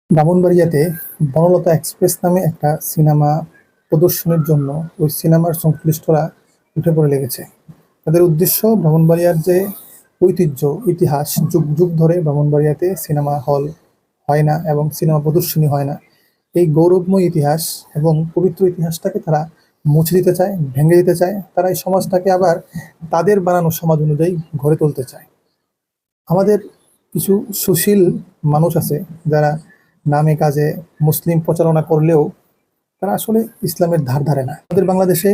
ব্রাহ্মণবাড়িয়াতে Banalata express নামে একটা cinema প্রদর্শনের জন্য ওই সিনেমার সংশ্লিষ্টরা উঠে পড়ে লেগেছে। তাদের উদ্দেশ্য ব্রাহ্মণবাড়িয়ার যে ঐতিহ্য, ইতিহাস, যুগ যুগ ধরে ব্রাহ্মণবাড়িয়াতে সিনেমা হল হয় না এবং সিনেমা প্রদর্শনী হয় না, এই গৌরবময় ইতিহাস এবং পবিত্র ইতিহাসটাকে তারা মুছে দিতে চায়, ভেঙে দিতে চায়। তারা এই সমাজটাকে আবার তাদের বানানো সমাজ অনুযায়ী গড়ে তুলতে চায়। আমাদের কিছু সুশীল মানুষ আছে যারা নামে কাজে মুসলিম প্রচারণা করলেও তারা আসলে ইসলামের ধার ধারে না। আমাদের বাংলাদেশে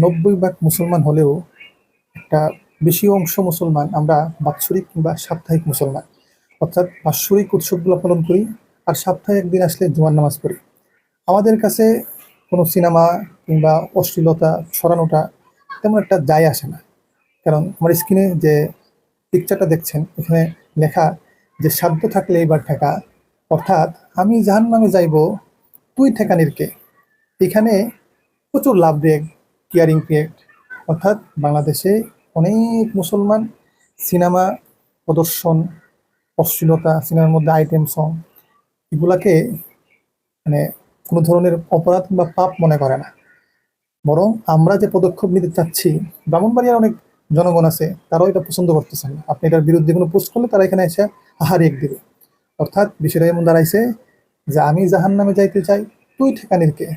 ৯০ ভাগ মুসলমান হলেও একটা বেশি অংশ মুসলমান আমরা বাৎসরিক কিংবা সাপ্তাহিক মুসলমান, অর্থাৎ বাৎসরিক উৎসবগুলো পালন করি আর সপ্তাহে একদিন আসলে জুমার নামাজ পড়ি। আমাদের কাছে কোনো সিনেমা কিংবা অশ্লীলতা ছড়ানোটা তেমন একটা যায় আসে না। কারণ আমার স্ক্রিনে যে পিকচারটা দেখছেন, এখানে লেখা যে সাধ্য থাকলে এইবার ঠেকা, অর্থাৎ আমি জাহান্নামে যাইব, তুই ঠেকানির কে। এখানে প্রচুর লাভ ব্রেক, কেয়ারিং ক্রিয়েট, অর্থাৎ বাংলাদেশে অনেক মুসলমান সিনেমা প্রদর্শন, অশ্লীলতা, সিনেমার মধ্যে আইটেম সং, এগুলাকে মানে কোনো ধরনের অপরাধ বা পাপ মনে করে না। বরং আমরা যে পদক্ষেপ নিতে চাচ্ছি, ব্রাহ্মণবাড়িয়ার অনেক জনগণ আছে, তারাও এটা পছন্দ করতেছেন না। আপনি এটার বিরুদ্ধে কোনো পোস্ট করলে তারা এখানে এসে আহার এক দিবে। অর্থাৎ বিষয়টা এমন দাঁড়াইছে যে আমি জাহান্নামে যাইতে চাই, তুই ঠেকানির কে।